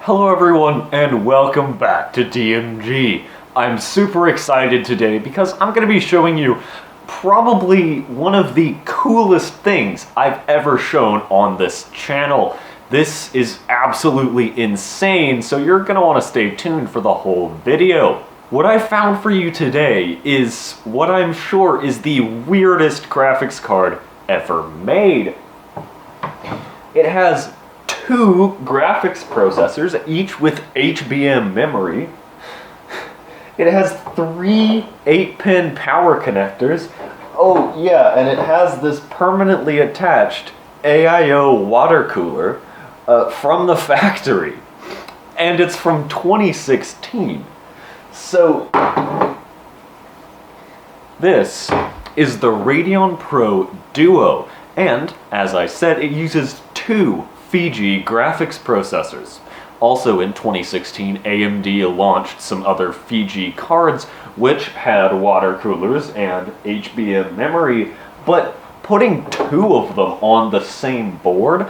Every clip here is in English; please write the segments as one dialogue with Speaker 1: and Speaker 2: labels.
Speaker 1: Hello everyone and welcome back to DMG. I'm super excited today because I'm going to be showing you probably one of the coolest things I've ever shown on this channel. This is absolutely insane, so you're going to want to stay tuned for the whole video. What I found for you today is what I'm sure is the weirdest graphics card ever made. It has two graphics processors, each with HBM memory. It has three 8-pin power connectors. Oh yeah, and it has this permanently attached AIO water cooler from the factory. And it's from 2016. So, this is the Radeon Pro Duo. And, as I said, it uses two Fiji graphics processors. Also in 2016, AMD launched some other Fiji cards which had water coolers and HBM memory, but putting two of them on the same board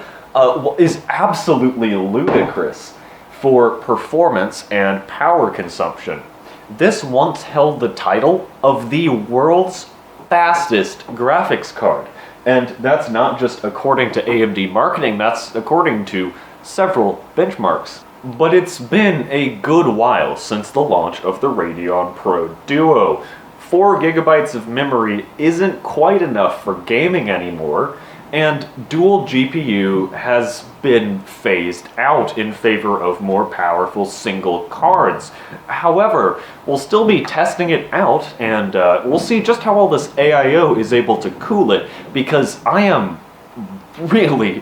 Speaker 1: is absolutely ludicrous for performance and power consumption. This once held the title of the world's fastest graphics card. And that's not just according to AMD marketing, that's according to several benchmarks. But it's been a good while since the launch of the Radeon Pro Duo. 4 gigabytes of memory isn't quite enough for gaming anymore, and dual GPU has been phased out in favor of more powerful single cards. However, we'll still be testing it out, and we'll see just how well this AIO is able to cool it, because I am really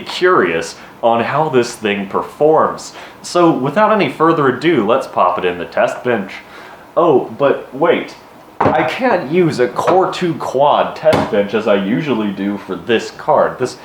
Speaker 1: curious on how this thing performs. So without any further ado, let's pop it in the test bench. Oh, but wait. I can't use a Core 2 Quad test bench as I usually do for this card. This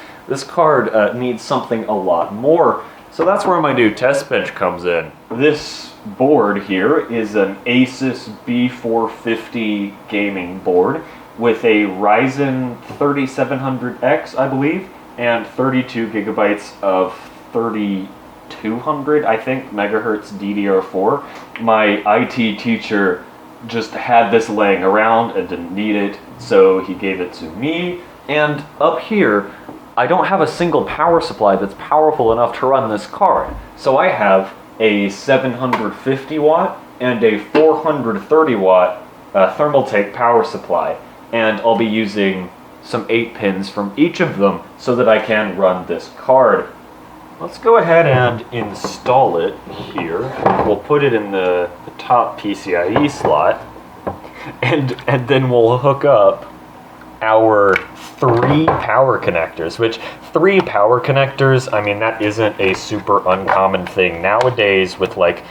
Speaker 1: card needs something a lot more, so that's where my new test bench comes in. This board here is an Asus B450 gaming board with a Ryzen 3700X, I believe, and 32 gigabytes of 3200, I think, megahertz DDR4. My IT teacher just had this laying around and didn't need it, so he gave it to me. And up here, I don't have a single power supply that's powerful enough to run this card. So I have a 750 watt and a 430 watt Thermaltake power supply. And I'll be using some 8 pins from each of them so that I can run this card. Let's go ahead and install it here. We'll put it in the top PCIe slot, and then we'll hook up our 3 power connectors, which 3 power connectors, I mean, that isn't a super uncommon thing nowadays with like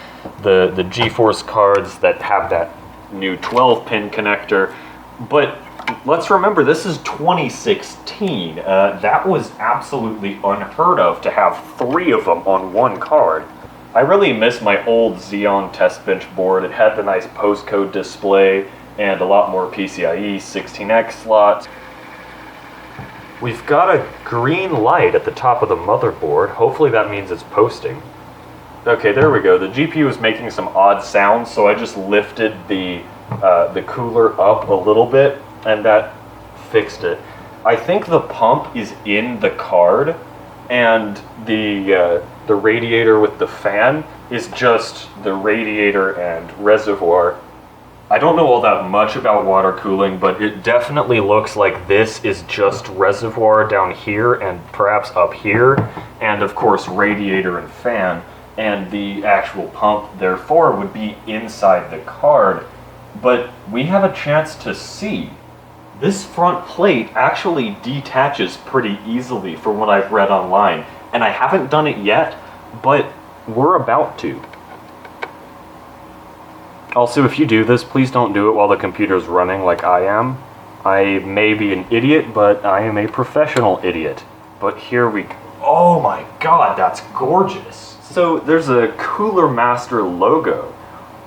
Speaker 1: the GeForce cards that have that new 12-pin connector. But let's remember, this is 2016. That was absolutely unheard of to have 3 of them on one card. I really miss my old Xeon test bench board. It had the nice postcode display and a lot more PCIe 16X slots. We've got a green light at the top of the motherboard. Hopefully that means it's posting. Okay, there we go. The GPU is making some odd sounds, so I just lifted the cooler up a little bit, and that fixed it. I think the pump is in the card, and the radiator with the fan is just the radiator and reservoir. I don't know all that much about water cooling, but it definitely looks like this is just reservoir down here and perhaps up here, and of course radiator and fan, and the actual pump therefore would be inside the card. But we have a chance to see. This front plate actually detaches pretty easily from what I've read online, and I haven't done it yet, but we're about to. Also, if you do this, please don't do it while the computer's running like I am. I may be an idiot, but I am a professional idiot. But here we go. Oh my god, that's gorgeous! So there's a Cooler Master logo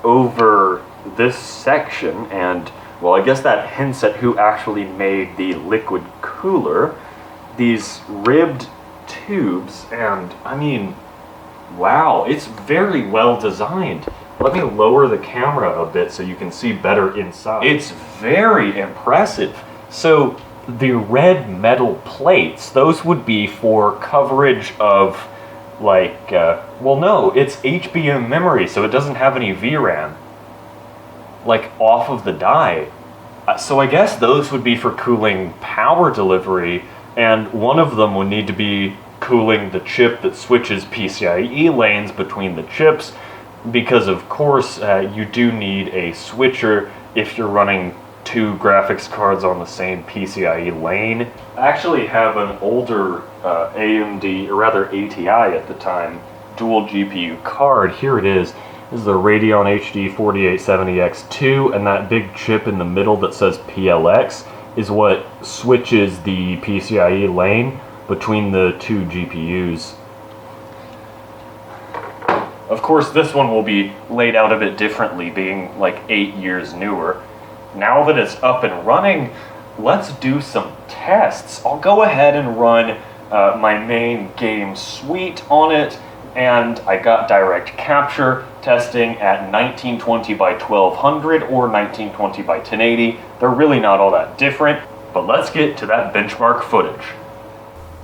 Speaker 1: over this section, and well, I guess that hints at who actually made the liquid cooler. These ribbed tubes, and I mean, Wow, it's very well designed. Let me lower the camera a bit so you can see better inside. It's very impressive. So the red metal plates, those would be for coverage of like, well no, it's HBM memory, so it doesn't have any VRAM. Like off of the die. So I guess those would be for cooling power delivery, and one of them would need to be cooling the chip that switches PCIe lanes between the chips, because of course you do need a switcher if you're running two graphics cards on the same PCIe lane. I actually have an older AMD, or rather ATI at the time, dual GPU card. Here it is. This is the Radeon HD 4870X2, and that big chip in the middle that says PLX is what switches the PCIe lane between the two GPUs. Of course, this one will be laid out a bit differently, being like 8 years newer. Now that it's up and running, let's do some tests. I'll go ahead and run my main game suite on it, and I got direct capture testing at 1920 by 1200 or 1920 by 1080. They're really not all that different, but let's get to that benchmark footage.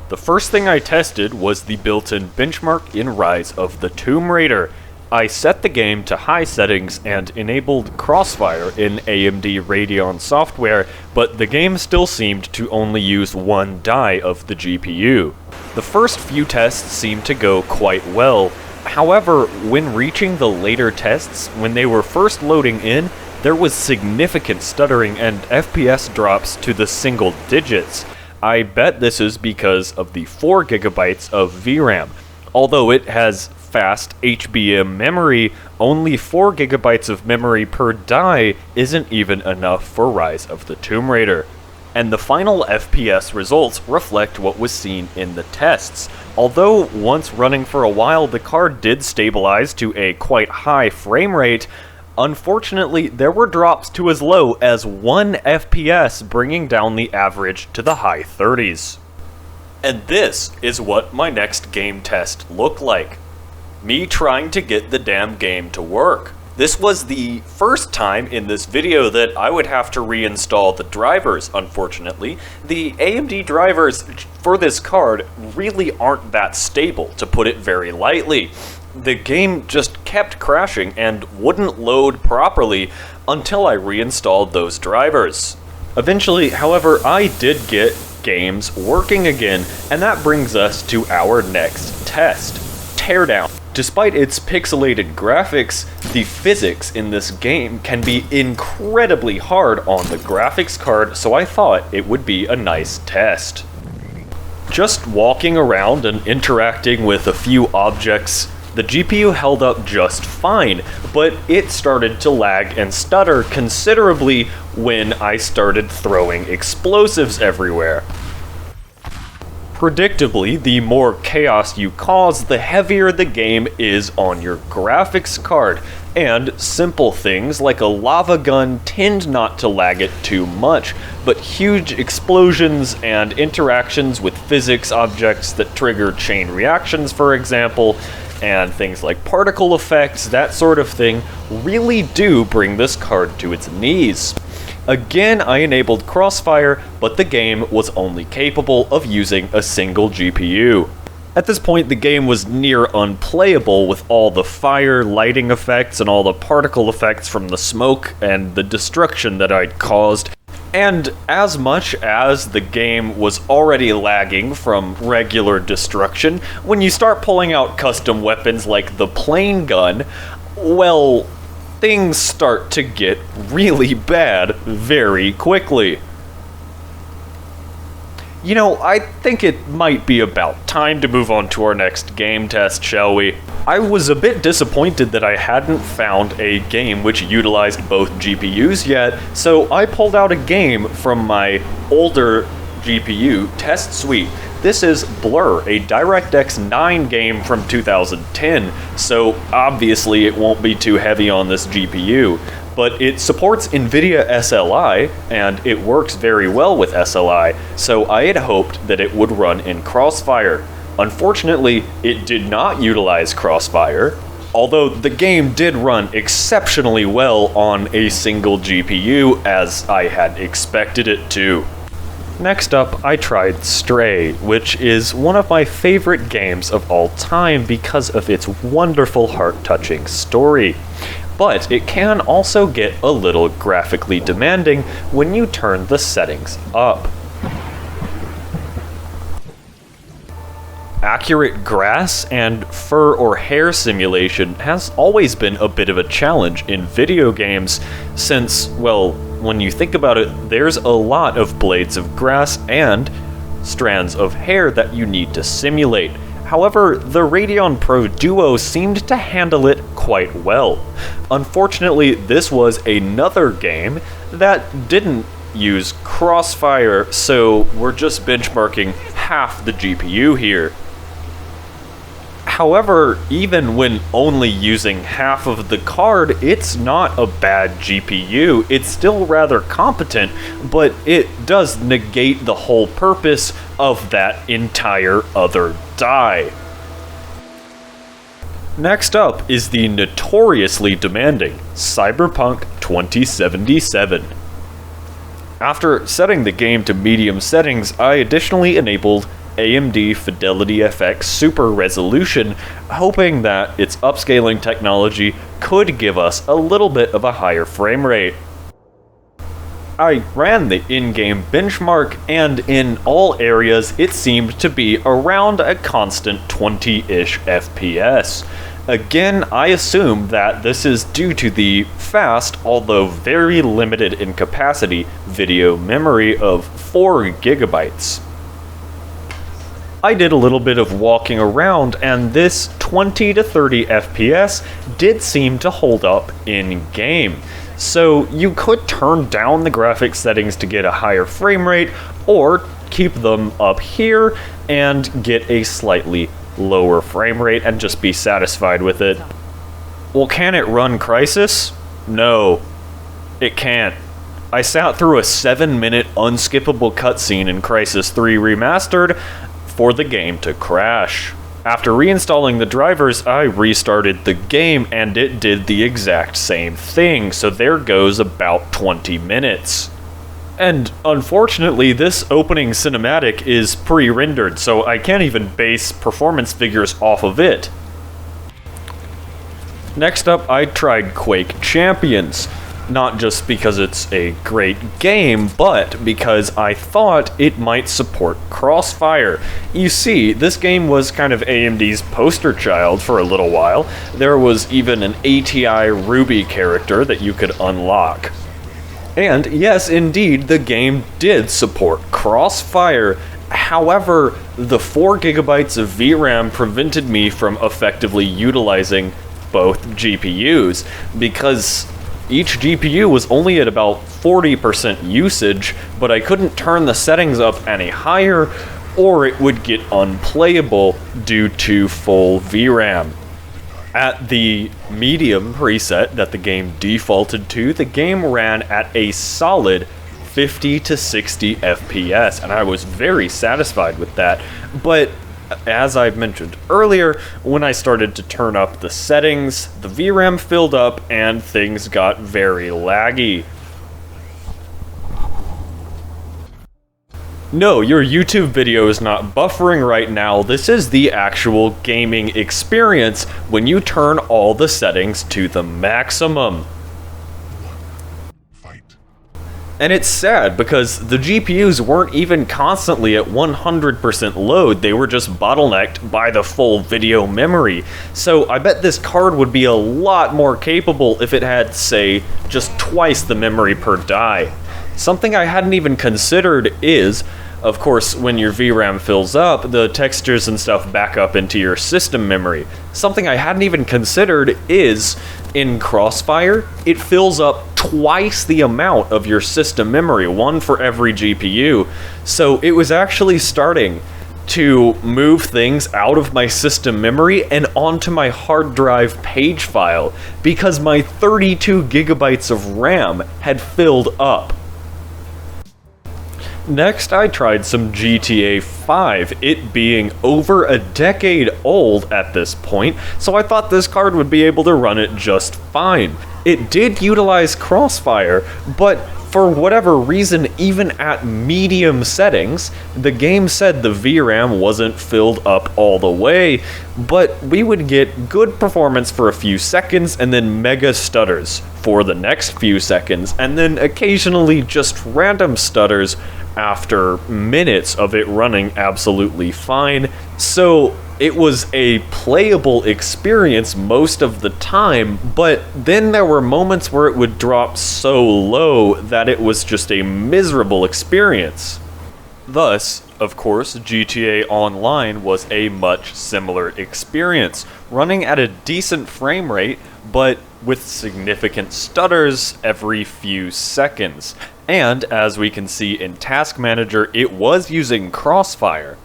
Speaker 1: The first thing I tested was the built-in benchmark in Rise of the Tomb Raider. I set the game to high settings and enabled crossfire in AMD Radeon software, but the game still seemed to only use one die of the GPU. The first few tests seemed to go quite well. However, when reaching the later tests, when they were first loading in, there was significant stuttering and FPS drops to the single digits. I bet this is because of the 4 GB of VRAM. Although it has fast HBM memory, only 4 GB of memory per die isn't even enough for Rise of the Tomb Raider. And the final FPS results reflect what was seen in the tests. Although once running for a while the card did stabilize to a quite high frame rate, unfortunately there were drops to as low as 1 FPS, bringing down the average to the high 30s. And this is what my next game test looked like. Me trying to get the damn game to work. This was the first time in this video that I would have to reinstall the drivers, unfortunately. The AMD drivers for this card really aren't that stable, to put it very lightly. The game just kept crashing and wouldn't load properly until I reinstalled those drivers. Eventually, however, I did get games working again, and that brings us to our next test, Teardown. Despite its pixelated graphics, the physics in this game can be incredibly hard on the graphics card, so I thought it would be a nice test. Just walking around and interacting with a few objects, the GPU held up just fine, but it started to lag and stutter considerably when I started throwing explosives everywhere. Predictably, the more chaos you cause, the heavier the game is on your graphics card, and simple things like a lava gun tend not to lag it too much, but huge explosions and interactions with physics objects that trigger chain reactions, for example, and things like particle effects, that sort of thing, really do bring this card to its knees. Again, I enabled Crossfire, but the game was only capable of using a single GPU. At this point, the game was near unplayable with all the fire, lighting effects, and all the particle effects from the smoke and the destruction that I'd caused. And as much as the game was already lagging from regular destruction, when you start pulling out custom weapons like the plane gun, well, things start to get really bad very quickly. You know, I think it might be about time to move on to our next game test, shall we? I was a bit disappointed that I hadn't found a game which utilized both GPUs yet, so I pulled out a game from my older GPU test suite. This is Blur, a DirectX 9 game from 2010, so obviously it won't be too heavy on this GPU. But it supports NVIDIA SLI, and it works very well with SLI, so I had hoped that it would run in Crossfire. Unfortunately, it did not utilize Crossfire, although the game did run exceptionally well on a single GPU, as I had expected it to. Next up, I tried Stray, which is one of my favorite games of all time because of its wonderful heart-touching story. But it can also get a little graphically demanding when you turn the settings up. Accurate grass and fur or hair simulation has always been a bit of a challenge in video games since, well, when you think about it, there's a lot of blades of grass and strands of hair that you need to simulate. However, the Radeon Pro Duo seemed to handle it quite well. Unfortunately, this was another game that didn't use Crossfire, so we're just benchmarking half the GPU here. However, even when only using half of the card, it's not a bad GPU. It's still rather competent, but it does negate the whole purpose of that entire other die. Next up is the notoriously demanding Cyberpunk 2077. After setting the game to medium settings, I additionally enabled AMD Fidelity FX Super Resolution, hoping that its upscaling technology could give us a little bit of a higher frame rate. I ran the in-game benchmark, and in all areas it seemed to be around a constant 20-ish FPS. Again, I assume that this is due to the fast, although very limited in capacity, video memory of 4 GB. I did a little bit of walking around, and this 20 to 30 FPS did seem to hold up in-game. So you could turn down the graphics settings to get a higher frame rate, or keep them up here and get a slightly lower frame rate and just be satisfied with it. Well, can it run Crysis? No, it can't. I sat through a 7-minute unskippable cutscene in Crysis 3 Remastered for the game to crash. After reinstalling the drivers, I restarted the game and it did the exact same thing, so there goes about 20 minutes. And unfortunately, this opening cinematic is pre-rendered, so I can't even base performance figures off of it. Next up, I tried Quake Champions. Not just because it's a great game, but because I thought it might support Crossfire. You see, this game was kind of AMD's poster child for a little while. There was even an ATI Ruby character that you could unlock. And yes, indeed, the game did support Crossfire. However, the 4 GB of VRAM prevented me from effectively utilizing both GPUs, because each GPU was only at about 40% usage, but I couldn't turn the settings up any higher, or it would get unplayable due to full VRAM. At the medium preset that the game defaulted to, the game ran at a solid 50 to 60 FPS, and I was very satisfied with that. But as I've mentioned earlier, when I started to turn up the settings, the VRAM filled up and things got very laggy. No, your YouTube video is not buffering right now. This is the actual gaming experience when you turn all the settings to the maximum. And it's sad because the GPUs weren't even constantly at 100% load, they were just bottlenecked by the full video memory. So I bet this card would be a lot more capable if it had, say, just twice the memory per die. Something I hadn't even considered is, of course, when your VRAM fills up, the textures and stuff back up into your system memory. Something I hadn't even considered is, in Crossfire, it fills up twice the amount of your system memory, one for every GPU. So it was actually starting to move things out of my system memory and onto my hard drive page file because my 32 GB of RAM had filled up. Next, I tried some GTA 5, it being over a decade old at this point, so I thought this card would be able to run it just fine. It did utilize Crossfire, but for whatever reason, even at medium settings, the game said the VRAM wasn't filled up all the way, but we would get good performance for a few seconds and then mega stutters for the next few seconds, and then occasionally just random stutters after minutes of it running absolutely fine. So it was a playable experience most of the time, but then there were moments where it would drop so low that it was just a miserable experience. Thus, of course, GTA Online was a much similar experience, running at a decent frame rate, but with significant stutters every few seconds. And as we can see in Task Manager, it was using Crossfire.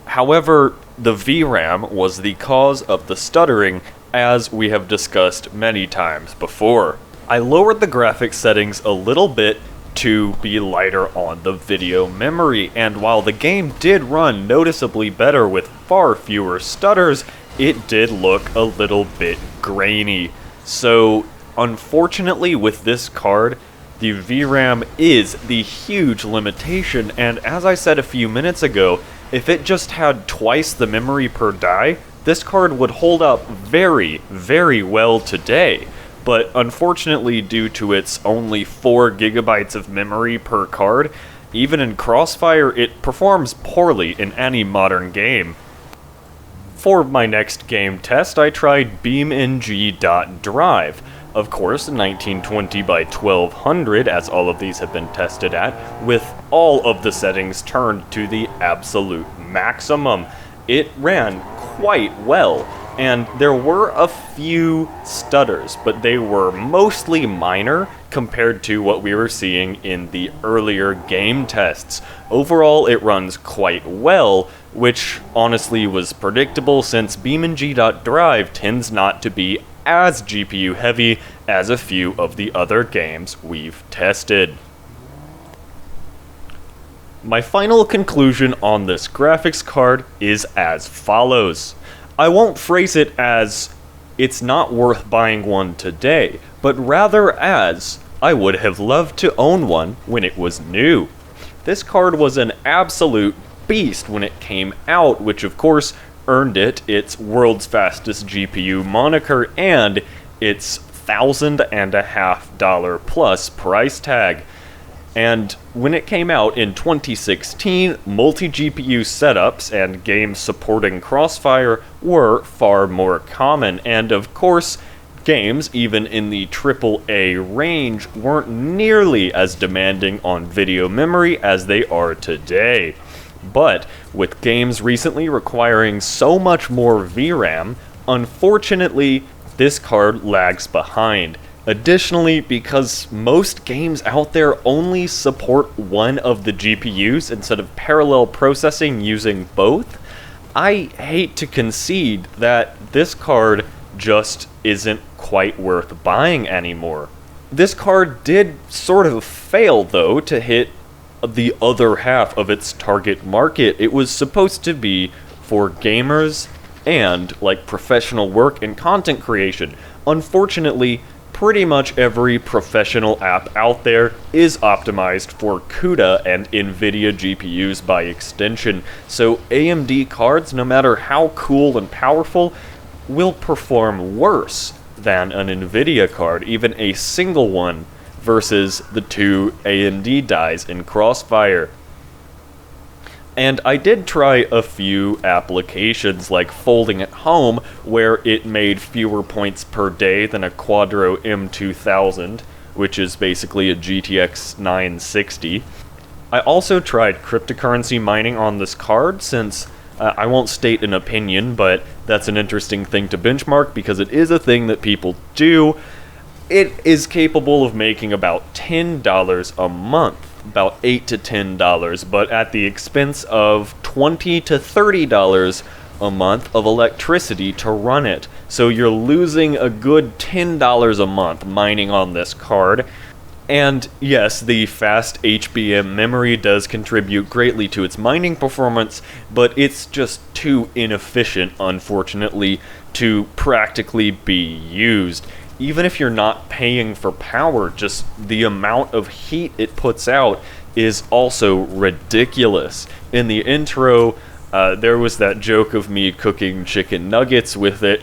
Speaker 1: However, the VRAM was the cause of the stuttering, as we have discussed many times before. I lowered the graphics settings a little bit to be lighter on the video memory, and while the game did run noticeably better with far fewer stutters, it did look a little bit grainy. So, unfortunately with this card, the VRAM is the huge limitation, and as I said a few minutes ago, if it just had twice the memory per die, this card would hold up very, very well today. But unfortunately, due to its only 4 GB of memory per card, even in Crossfire it performs poorly in any modern game. For my next game test, I tried BeamNG.Drive. Of course, 1920 by 1200, as all of these have been tested at, with all of the settings turned to the absolute maximum. It ran quite well, and there were a few stutters, but they were mostly minor compared to what we were seeing in the earlier game tests. Overall, it runs quite well, which honestly was predictable since BeamNG.Drive tends not to be as GPU heavy as a few of the other games we've tested. My final conclusion on this graphics card is as follows. I won't phrase it as, it's not worth buying one today, but rather as, I would have loved to own one when it was new. This card was an absolute beast when it came out, which of course earned it its world's fastest GPU moniker and its $1,500 plus price tag. And when it came out in 2016, multi-GPU setups and games supporting Crossfire were far more common, and of course, games, even in the AAA range, weren't nearly as demanding on video memory as they are today. But with games recently requiring so much more VRAM, unfortunately, this card lags behind. Additionally, because most games out there only support one of the GPUs instead of parallel processing using both, I hate to concede that this card just isn't quite worth buying anymore. This card did sort of fail, though, to hit the other half of its target market. It was supposed to be for gamers and like professional work and content creation. Unfortunately, pretty much every professional app out there is optimized for CUDA and NVIDIA GPUs by extension, so AMD cards, no matter how cool and powerful, will perform worse than an NVIDIA card, even a single one, versus the 2 AMD dies in Crossfire. And I did try a few applications like folding at home, where it made fewer points per day than a Quadro M2000, which is basically a GTX 960. I also tried cryptocurrency mining on this card, since I won't state an opinion, but that's an interesting thing to benchmark because it is a thing that people do. It is capable of making about $10 a month, about $8 to $10, but at the expense of $20 to $30 a month of electricity to run it. So you're losing a good $10 a month mining on this card. And yes, the fast HBM memory does contribute greatly to its mining performance, but it's just too inefficient, unfortunately, to practically be used. Even if you're not paying for power, just the amount of heat it puts out is also ridiculous. In the intro, there was that joke of me cooking chicken nuggets with it,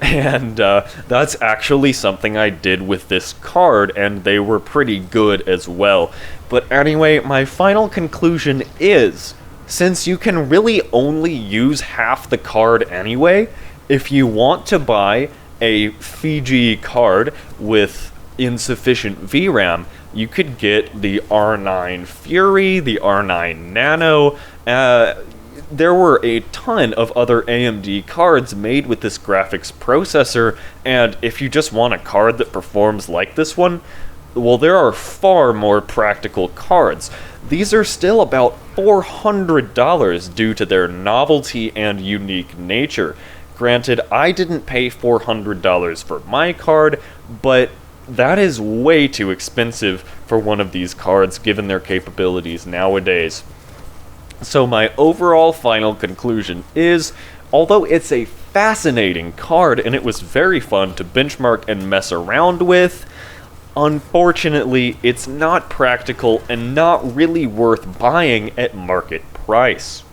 Speaker 1: and that's actually something I did with this card, and they were pretty good as well. But anyway, my final conclusion is, since you can really only use half the card anyway, if you want to buy a Fiji card with insufficient VRAM, you could get the R9 Fury, the R9 Nano. There were a ton of other AMD cards made with this graphics processor, and if you just want a card that performs like this one, well, there are far more practical cards. These are still about $400 due to their novelty and unique nature. Granted, I didn't pay $400 for my card, but that is way too expensive for one of these cards given their capabilities nowadays. So my overall final conclusion is, although it's a fascinating card and it was very fun to benchmark and mess around with, unfortunately it's not practical and not really worth buying at market price.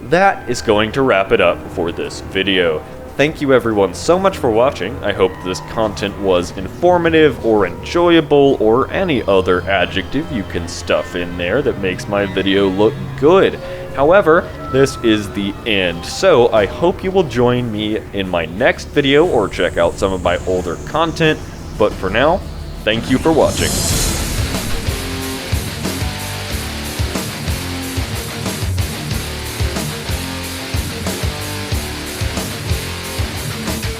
Speaker 1: That is going to wrap it up for this video. Thank you everyone so much for watching. I hope this content was informative or enjoyable or any other adjective you can stuff in there that makes my video look good. However, this is the end, so I hope you will join me in my next video or check out some of my older content. But for now, thank you for watching.